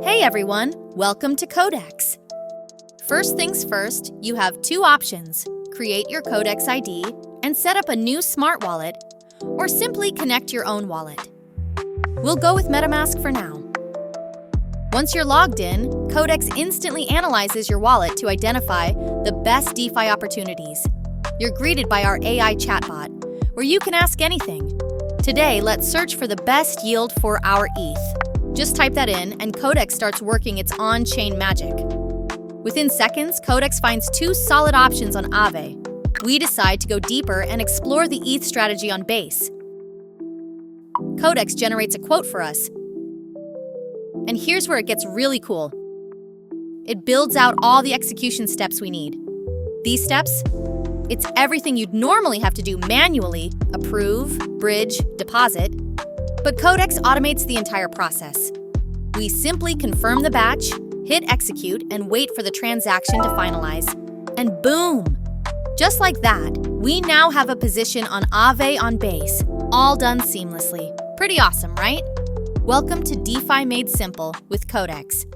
Hey everyone, welcome to Cod3x. First things first, you have two options: create your Cod3x ID and set up a new smart wallet, or simply connect your own wallet. We'll go with MetaMask for now. Once you're logged in, Cod3x instantly analyzes your wallet to identify the best DeFi opportunities. You're greeted by our AI chatbot, where you can ask anything. Today, let's search for the best yield for our ETH. Just type that in, and Cod3x starts working its on-chain magic. Within seconds, Cod3x finds two solid options on Aave. We decide to go deeper and explore the ETH strategy on Base. Cod3x generates a quote for us. And here's where it gets really cool. It builds out all the execution steps we need. These steps? It's everything you'd normally have to do manually: approve, bridge, deposit. But Cod3x automates the entire process. We simply confirm the batch, hit execute, and wait for the transaction to finalize. And boom! Just like that, we now have a position on Aave on Base, all done seamlessly. Pretty awesome, right? Welcome to DeFi Made Simple with Cod3x.